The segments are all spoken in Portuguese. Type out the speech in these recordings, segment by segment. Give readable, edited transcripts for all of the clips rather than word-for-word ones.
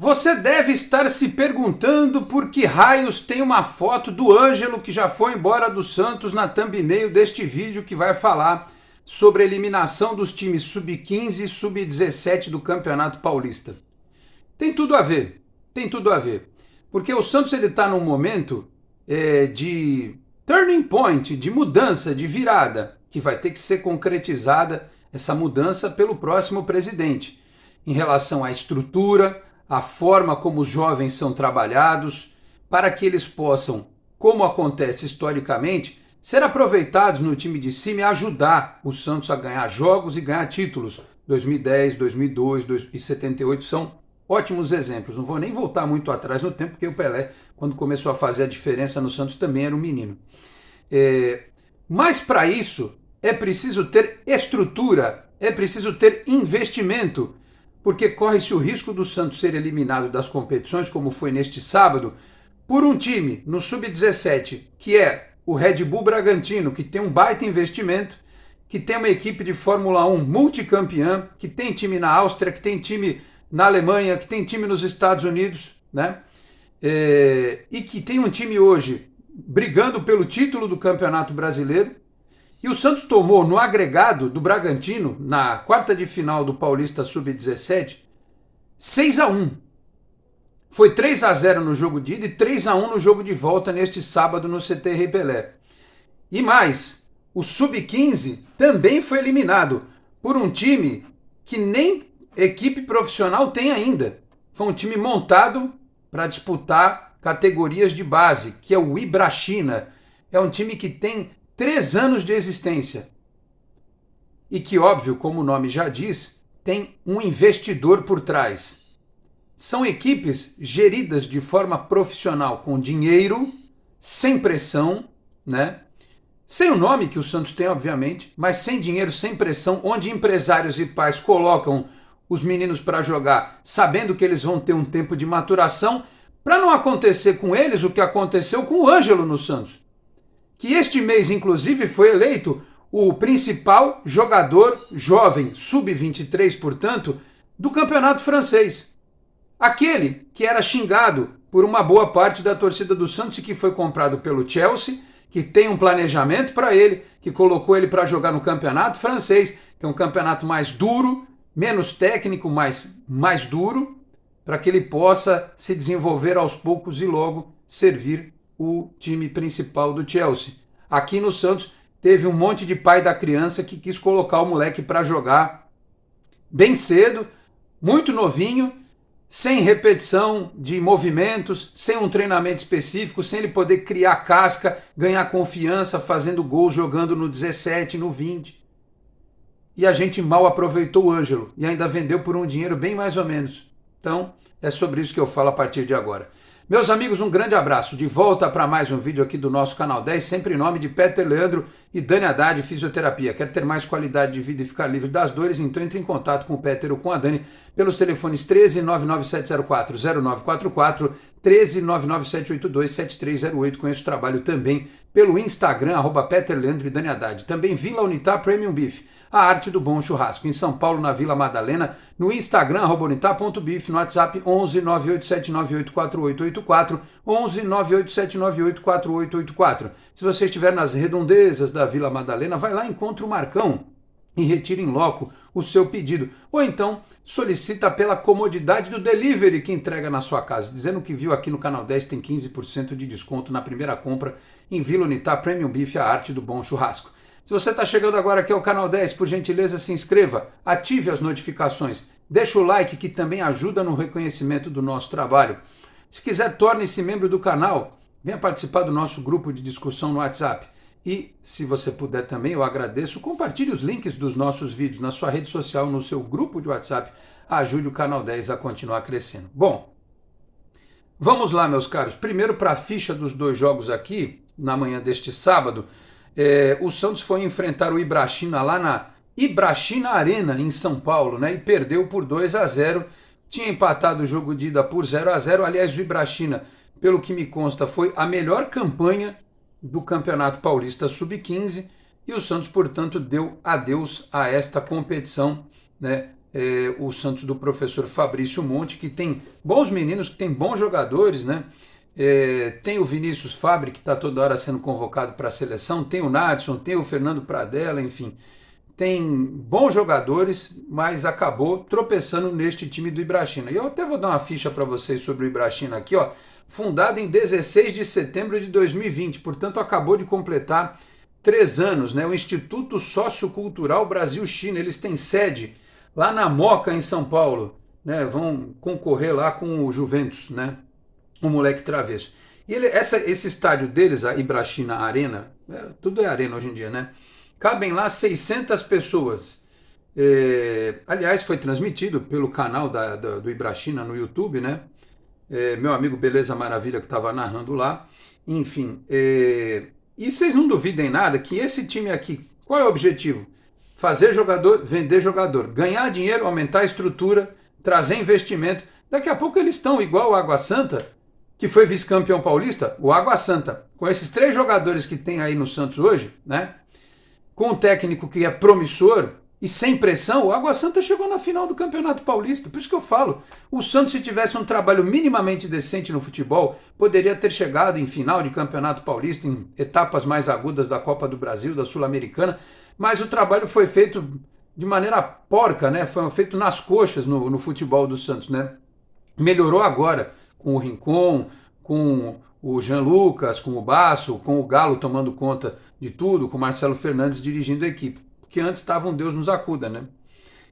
Você deve estar se perguntando por que raios tem uma foto do Ângelo que já foi embora do Santos na thumbnail deste vídeo que vai falar sobre a eliminação dos times sub-15 e sub-17 do Campeonato Paulista. Tem tudo a ver, porque o Santos está num momento de turning point, de mudança, de virada, que vai ter que ser concretizada essa mudança pelo próximo presidente, em relação à estrutura, a forma como os jovens são trabalhados, para que eles possam, como acontece historicamente, ser aproveitados no time de cima e ajudar o Santos a ganhar jogos e ganhar títulos. 2010, 2002, 2078 são ótimos exemplos. Não vou nem voltar muito atrás no tempo, porque o Pelé, quando começou a fazer a diferença no Santos, também era um menino. Mas para isso é preciso ter estrutura, é preciso ter investimento, porque corre-se o risco do Santos ser eliminado das competições, como foi neste sábado, por um time no Sub-17, que é o Red Bull Bragantino, que tem um baita investimento, que tem uma equipe de Fórmula 1 multicampeã, que tem time na Áustria, que tem time na Alemanha, que tem time nos Estados Unidos, né? E que tem um time hoje brigando pelo título do Campeonato Brasileiro. E o Santos tomou no agregado do Bragantino, na quarta de final do Paulista Sub-17, 6-1. Foi 3-0 no jogo de ida e 3-1 no jogo de volta neste sábado no CT Rei Pelé. E mais, o Sub-15 também foi eliminado por um time que nem equipe profissional tem ainda. Foi um time montado para disputar categorias de base, que é o Ibrachina. É um time que tem 3 anos de existência e que, óbvio, como o nome já diz, tem um investidor por trás. São equipes geridas de forma profissional, com dinheiro, sem pressão, né? Sem o nome que o Santos tem, obviamente, mas sem dinheiro, sem pressão, onde empresários e pais colocam os meninos para jogar, sabendo que eles vão ter um tempo de maturação, para não acontecer com eles o que aconteceu com o Ângelo no Santos, que este mês, inclusive, foi eleito o principal jogador jovem, sub-23, portanto, do campeonato francês. Aquele que era xingado por uma boa parte da torcida do Santos e que foi comprado pelo Chelsea, que tem um planejamento para ele, que colocou ele para jogar no campeonato francês, que é um campeonato mais duro, menos técnico, mas mais duro, para que ele possa se desenvolver aos poucos e logo servir o time principal do Chelsea. Aqui no Santos teve um monte de pai da criança que quis colocar o moleque para jogar bem cedo, muito novinho, sem repetição de movimentos, sem um treinamento específico, sem ele poder criar casca, ganhar confiança, fazendo gols, jogando no 17, no 20. E a gente mal aproveitou o Ângelo e ainda vendeu por um dinheiro bem mais ou menos. Então, é sobre isso que eu falo a partir de agora. Meus amigos, um grande abraço. De volta para mais um vídeo aqui do nosso Canal 10, sempre em nome de Peter Leandro e Dani Haddad Fisioterapia. Quer ter mais qualidade de vida e ficar livre das dores? Então entre em contato com o Peter ou com a Dani pelos telefones 13 99704 0944, 13 99782 7308. Conheço o trabalho também pelo Instagram, @Peter Leandro e Dani Haddad. Também Vila Unitar Premium Beef, a arte do bom churrasco. Em São Paulo, na Vila Madalena, no Instagram, @unitar.beef, no WhatsApp 11 987984884, 11 987984884. Se você estiver nas redondezas da Vila Madalena, vai lá, encontra o Marcão e retira em loco o seu pedido. Ou então, solicita pela comodidade do delivery que entrega na sua casa. Dizendo que viu aqui no Canal 10 tem 15% de desconto na primeira compra em Vila Unitar Premium Beef, a arte do bom churrasco. Se você está chegando agora aqui ao Canal 10, por gentileza se inscreva, ative as notificações, deixa o like que também ajuda no reconhecimento do nosso trabalho. Se quiser, torne-se membro do canal, venha participar do nosso grupo de discussão no WhatsApp. E, se você puder também, eu agradeço, compartilhe os links dos nossos vídeos na sua rede social, no seu grupo de WhatsApp, ajude o Canal 10 a continuar crescendo. Bom, vamos lá, meus caros. Primeiro para a ficha dos 2 jogos aqui, na manhã deste sábado. O Santos foi enfrentar o Ibrachina lá na Ibrachina Arena, em São Paulo, né? E perdeu por 2-0. Tinha empatado o jogo de ida por 0-0. Aliás, o Ibrachina, pelo que me consta, foi a melhor campanha do Campeonato Paulista Sub-15. E o Santos, portanto, deu adeus a esta competição, né? o Santos do professor Fabrício Monte, que tem bons meninos, que tem bons jogadores, né? Tem o Vinícius Fabre, que está toda hora sendo convocado para a seleção, tem o Nadson, tem o Fernando Pradella, enfim. Tem bons jogadores, mas acabou tropeçando neste time do Ibrachina. E eu até vou dar uma ficha para vocês sobre o Ibrachina aqui, ó. Fundado em 16 de setembro de 2020, portanto acabou de completar 3 anos, né? O Instituto Sociocultural Brasil-China, eles têm sede lá na Moca, em São Paulo, né? Vão concorrer lá com o Juventus, né? O moleque travesso. E esse estádio deles, a Ibrachina Arena, tudo é arena hoje em dia, né? Cabem lá 600 pessoas. Aliás, foi transmitido pelo canal do Ibrachina no YouTube, né? Meu amigo Beleza Maravilha que estava narrando lá. Enfim, e vocês não duvidem nada que esse time aqui, qual é o objetivo? Fazer jogador, vender jogador, ganhar dinheiro, aumentar a estrutura, trazer investimento. Daqui a pouco eles estão igual o Água Santa, que foi vice-campeão paulista, o Água Santa, com esses 3 jogadores que tem aí no Santos hoje, né? Com um técnico que é promissor e sem pressão, o Água Santa chegou na final do Campeonato Paulista. Por isso que eu falo, o Santos, se tivesse um trabalho minimamente decente no futebol, poderia ter chegado em final de Campeonato Paulista, em etapas mais agudas da Copa do Brasil, da Sul-Americana, mas o trabalho foi feito de maneira porca, né? Foi feito nas coxas no futebol do Santos, né? Melhorou agora, com o Rincon, com o Jean Lucas, com o Basso, com o Galo tomando conta de tudo, com o Marcelo Fernandes dirigindo a equipe, porque antes estava um Deus nos acuda, né?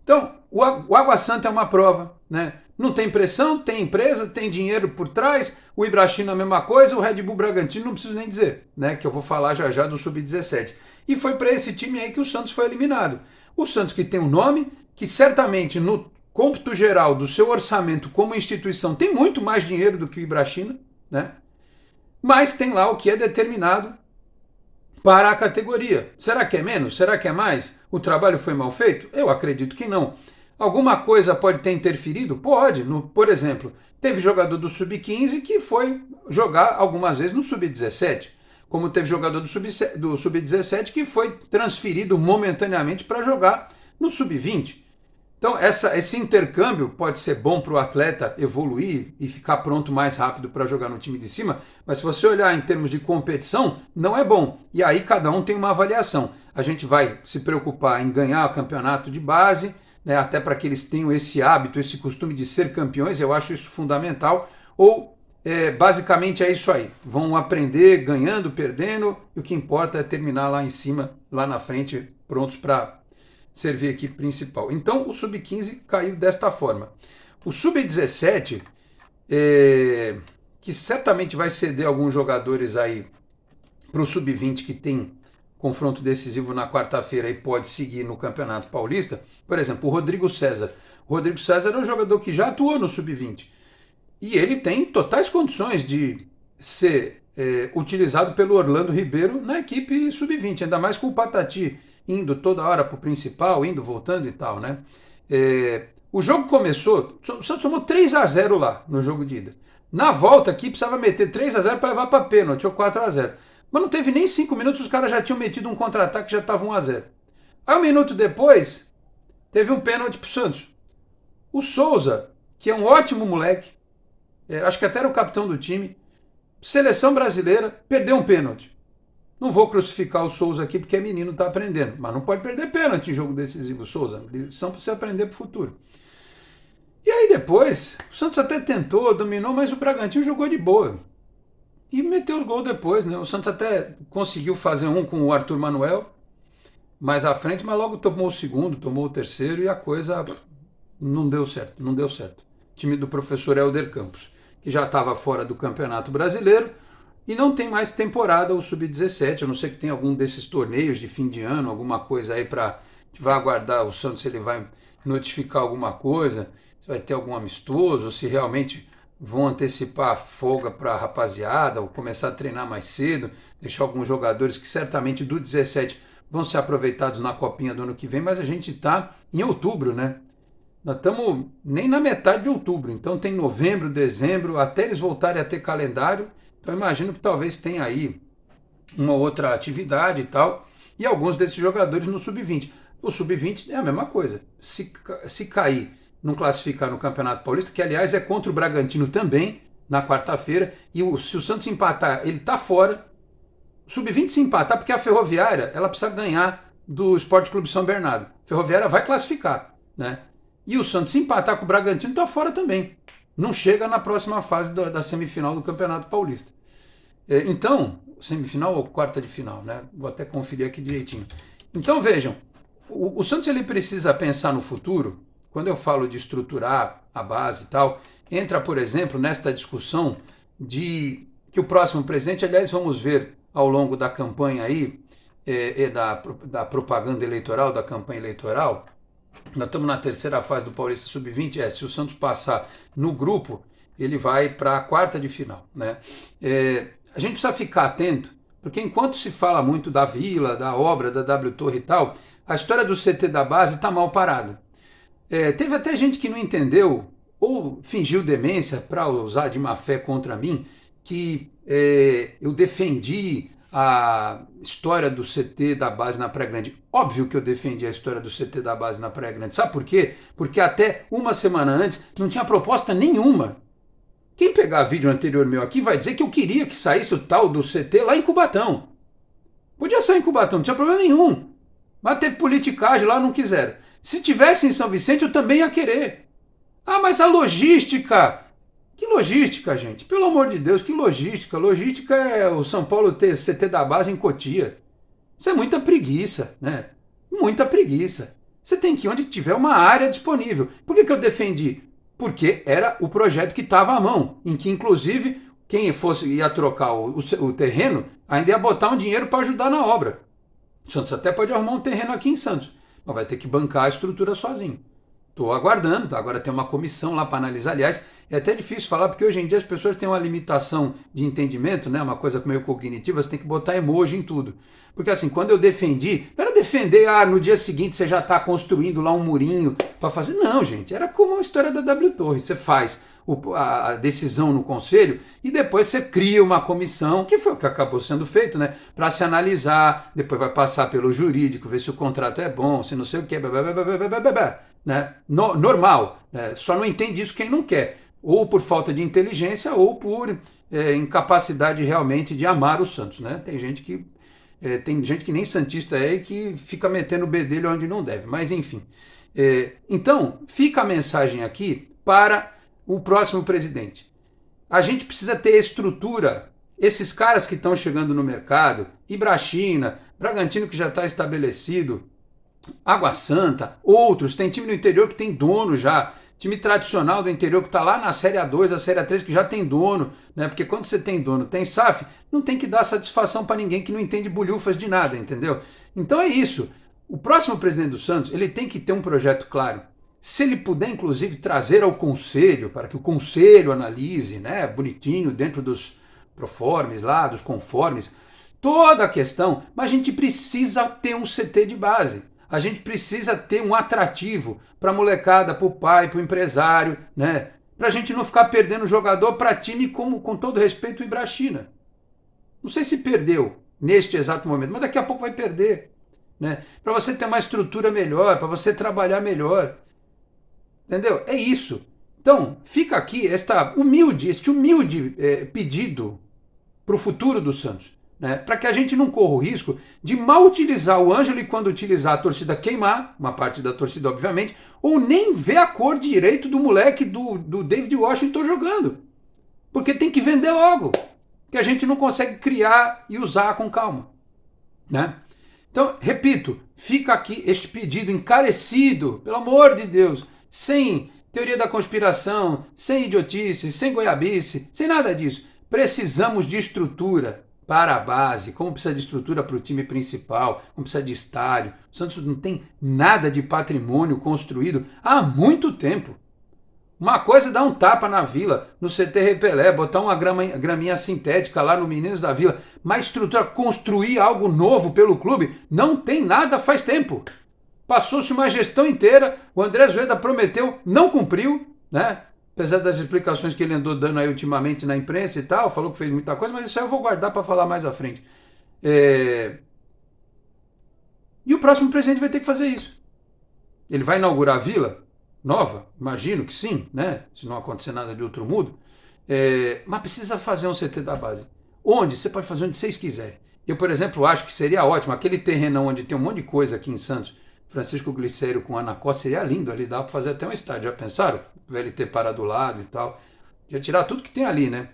Então, o Água Santa é uma prova, né? Não tem pressão, tem empresa, tem dinheiro por trás, o Ibrachina a mesma coisa, o Red Bull Bragantino não preciso nem dizer, né? Que eu vou falar já já do Sub-17. E foi para esse time aí que o Santos foi eliminado. O Santos que tem um nome, que certamente no cômputo geral do seu orçamento como instituição tem muito mais dinheiro do que o Ibrachina, né? Mas tem lá o que é determinado para a categoria. Será que é menos? Será que é mais? O trabalho foi mal feito? Eu acredito que não. Alguma coisa pode ter interferido? Pode. Por exemplo, teve jogador do Sub-15 que foi jogar algumas vezes no Sub-17, como teve jogador do Sub-17 que foi transferido momentaneamente para jogar no Sub-20. Então, esse intercâmbio pode ser bom para o atleta evoluir e ficar pronto mais rápido para jogar no time de cima, mas se você olhar em termos de competição, não é bom. E aí cada um tem uma avaliação. A gente vai se preocupar em ganhar o campeonato de base, né, até para que eles tenham esse hábito, esse costume de ser campeões, eu acho isso fundamental. Ou, basicamente é isso aí. Vão aprender ganhando, perdendo, e o que importa é terminar lá em cima, lá na frente, prontos para servir a equipe principal. Então o Sub-15 caiu desta forma. O Sub-17, que certamente vai ceder alguns jogadores aí para o Sub-20 que tem confronto decisivo na quarta-feira e pode seguir no Campeonato Paulista. Por exemplo, o Rodrigo César. O Rodrigo César é um jogador que já atuou no Sub-20 e ele tem totais condições de ser utilizado pelo Orlando Ribeiro na equipe Sub-20, ainda mais com o Patati indo toda hora para o principal, indo, voltando e tal, né? O jogo começou, o Santos tomou 3-0 lá no jogo de ida. Na volta aqui precisava meter 3-0 para levar para pênalti, ou 4-0. Mas não teve nem 5 minutos, os caras já tinham metido um contra-ataque, já estava 1-0. Aí um minuto depois, teve um pênalti para o Santos. O Souza, que é um ótimo moleque, acho que até era o capitão do time, seleção brasileira, perdeu um pênalti. Não vou crucificar o Souza aqui porque é menino, está aprendendo. Mas não pode perder pênalti em jogo decisivo, Souza. Lição para você aprender para o futuro. E aí depois, o Santos até tentou, dominou, mas o Bragantino jogou de boa. E meteu os gols depois, né? O Santos até conseguiu fazer um com o Arthur Manuel mais à frente, mas logo tomou o segundo, tomou o terceiro e a coisa não deu certo, não deu certo. O time do professor Helder Campos, que já estava fora do Campeonato Brasileiro, e não tem mais temporada o Sub-17, a não ser que tenha algum desses torneios de fim de ano, alguma coisa aí para... A gente vai aguardar o Santos se ele vai notificar alguma coisa, se vai ter algum amistoso, ou se realmente vão antecipar a folga para a rapaziada, ou começar a treinar mais cedo, deixar alguns jogadores que certamente do 17 vão ser aproveitados na copinha do ano que vem, mas a gente está em outubro, né? Nós estamos nem na metade de outubro, então tem novembro, dezembro, até eles voltarem a ter calendário. Então imagino que talvez tenha aí uma outra atividade e tal, e alguns desses jogadores no Sub-20. O sub-20 é a mesma coisa. Se cair, não classificar no Campeonato Paulista, que aliás é contra o Bragantino também, na quarta-feira, e se o Santos empatar, ele está fora. O sub-20 se empatar, porque a Ferroviária ela precisa ganhar do Sport Clube São Bernardo. A Ferroviária vai classificar, né? E o Santos se empatar com o Bragantino está fora também. Não chega na próxima fase da semifinal do Campeonato Paulista. Então, semifinal ou quarta de final, né? Vou até conferir aqui direitinho. Então vejam, o Santos ele precisa pensar no futuro. Quando eu falo de estruturar a base e tal, entra, por exemplo, nesta discussão de que o próximo presidente, aliás, vamos ver ao longo da campanha aí, da propaganda eleitoral, da campanha eleitoral. Nós estamos na terceira fase do Paulista Sub-20. Se o Santos passar no grupo, ele vai para a quarta de final, né? A gente precisa ficar atento, porque enquanto se fala muito da Vila, da obra, da W Torre e tal, a história do CT da base está mal parada. Teve até gente que não entendeu, ou fingiu demência para usar de má fé contra mim, que eu defendi a história do CT da base na Praia Grande. Óbvio que eu defendi a história do CT da base na Praia Grande. Sabe por quê? Porque até uma semana antes não tinha proposta nenhuma. Quem pegar vídeo anterior meu aqui vai dizer que eu queria que saísse o tal do CT lá em Cubatão. Podia sair em Cubatão, não tinha problema nenhum. Mas teve politicagem lá, não quiseram. Se tivesse em São Vicente, eu também ia querer. Ah, mas a logística... Que logística, gente? Pelo amor de Deus, que logística? Logística é o São Paulo ter CT da base em Cotia. Isso é muita preguiça, né? Muita preguiça. Você tem que ir onde tiver uma área disponível. Por que eu defendi? Porque era o projeto que estava à mão, em que, inclusive, quem ia trocar o terreno ainda ia botar um dinheiro para ajudar na obra. O Santos até pode arrumar um terreno aqui em Santos, mas vai ter que bancar a estrutura sozinho. Estou aguardando, agora tem uma comissão lá para analisar. Aliás, é até difícil falar, porque hoje em dia as pessoas têm uma limitação de entendimento, né? Uma coisa meio cognitiva, você tem que botar emoji em tudo. Porque assim, quando eu defendi, não era defender, no dia seguinte você já está construindo lá um murinho para fazer. Não, gente, era como a história da W Torre. Você faz a decisão no conselho e depois você cria uma comissão, que foi o que acabou sendo feito, né? Para se analisar, depois vai passar pelo jurídico, ver se o contrato é bom, se não sei o que, né? Normal, né? Só não entende isso quem não quer, ou por falta de inteligência ou por incapacidade realmente de amar o Santos, né? Tem gente que nem santista é e que fica metendo o bedelho onde não deve, mas enfim. Então, fica a mensagem aqui para o próximo presidente. A gente precisa ter estrutura. Esses caras que estão chegando no mercado, Ibrachina, Bragantino que já está estabelecido, Água Santa, outros, tem time no interior que tem dono já, time tradicional do interior que está lá na Série A2, a Série A3 que já tem dono, né? Porque quando você tem dono, tem SAF, não tem que dar satisfação para ninguém que não entende bolhufas de nada, entendeu? Então é isso. O próximo presidente do Santos, ele tem que ter um projeto claro. Se ele puder, inclusive, trazer ao conselho, para que o conselho analise, né, bonitinho, dentro dos proformes lá, dos conformes, toda a questão, mas a gente precisa ter um CT de base. A gente precisa ter um atrativo para a molecada, para o pai, para o empresário, né? Para a gente não ficar perdendo jogador para time como, com todo respeito, o Ibrachina. Não sei se perdeu neste exato momento, mas daqui a pouco vai perder, né? Para você ter uma estrutura melhor, para você trabalhar melhor. Entendeu? É isso. Então, fica aqui este humilde pedido para o futuro do Santos, né? Para que a gente não corra o risco de mal utilizar o Ângelo e quando utilizar a torcida queimar, uma parte da torcida obviamente, ou nem ver a cor direito do moleque do David Washington jogando. Porque tem que vender logo, que a gente não consegue criar e usar com calma, né? Então, repito, fica aqui este pedido encarecido, pelo amor de Deus, sem teoria da conspiração, sem idiotice, sem goiabice, sem nada disso. Precisamos de estrutura para a base, como precisa de estrutura para o time principal, como precisa de estádio. O Santos não tem nada de patrimônio construído há muito tempo. Uma coisa é dar um tapa na Vila, no CT Repelé, botar uma graminha sintética lá no Meninos da Vila, mas estrutura, construir algo novo pelo clube, não tem nada faz tempo. Passou-se uma gestão inteira, o André Azueda prometeu, não cumpriu, né? Apesar das explicações que ele andou dando aí ultimamente na imprensa e tal, falou que fez muita coisa, mas isso aí eu vou guardar para falar mais à frente. E o próximo presidente vai ter que fazer isso. Ele vai inaugurar a vila nova? Imagino que sim, né? Se não acontecer nada de outro mundo. Mas precisa fazer um CT da base. Onde? Você pode fazer onde vocês quiserem. Eu, por exemplo, acho que seria ótimo. Aquele terreno onde tem um monte de coisa aqui em Santos, Francisco Glicério com Ana Costa, seria lindo ali. Dá para fazer até um estádio. Já pensaram? O VLT parar do lado e tal. Já tirar tudo que tem ali, né?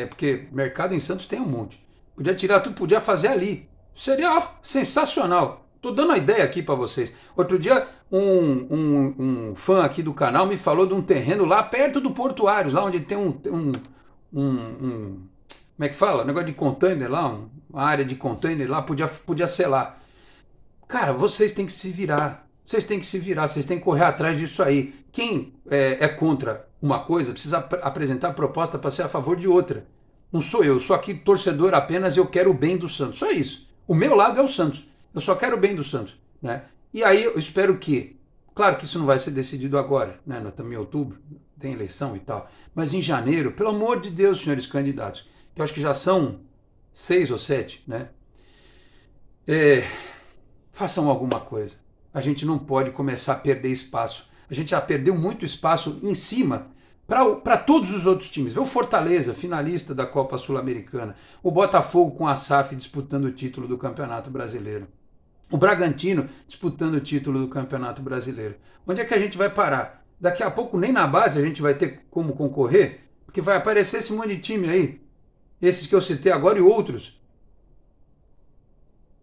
Porque mercado em Santos tem um monte. Podia tirar tudo, podia fazer ali. Seria sensacional. Tô dando a ideia aqui para vocês. Outro dia, um fã aqui do canal me falou de um terreno lá perto do Portuários, lá onde tem como é que fala? Um negócio de container lá, uma área de container lá, podia ser lá. Cara, vocês têm que se virar. Vocês têm que se virar, vocês têm que correr atrás disso aí. Quem é contra uma coisa precisa apresentar proposta para ser a favor de outra. Não sou eu sou aqui torcedor apenas, eu quero o bem do Santos. Só isso. O meu lado é o Santos. Eu só quero o bem do Santos. Né? E aí eu espero que, claro que isso não vai ser decidido agora, né? Nós estamos em outubro, tem eleição e tal, mas em janeiro, pelo amor de Deus, senhores candidatos, que eu acho que já são 6 ou 7, né? Façam alguma coisa. A gente não pode começar a perder espaço. A gente já perdeu muito espaço em cima para todos os outros times. Vê o Fortaleza, finalista da Copa Sul-Americana. O Botafogo com a SAF disputando o título do Campeonato Brasileiro. O Bragantino disputando o título do Campeonato Brasileiro. Onde é que a gente vai parar? Daqui a pouco nem na base a gente vai ter como concorrer, porque vai aparecer esse monte de time aí. Esses que eu citei agora e outros.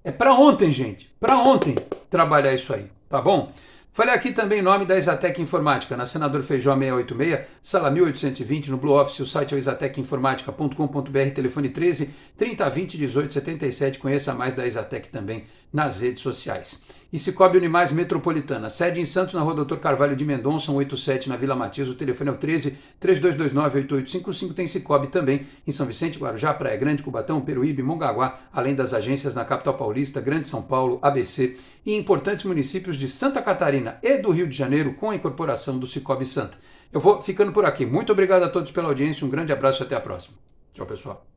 É para ontem, gente. Para ontem trabalhar isso aí, tá bom? Falei aqui também em nome da Exatec Informática, na Senador Feijó 686, sala 1820, no Blue Office, o site é o exatecinformatica.com.br, telefone 13 3020 1877, conheça mais da Exatec também nas redes sociais. E Cicobi Unimais Metropolitana, sede em Santos, na Rua Doutor Carvalho de Mendonça, 187, na Vila Matias, o telefone é o 13 3229 8855, tem Cicobi também em São Vicente, Guarujá, Praia Grande, Cubatão, Peruíbe, Mongaguá, além das agências na capital paulista, Grande São Paulo, ABC e importantes municípios de Santa Catarina e do Rio de Janeiro, com a incorporação do Cicobi Santa. Eu vou ficando por aqui. Muito obrigado a todos pela audiência, um grande abraço e até a próxima. Tchau, pessoal.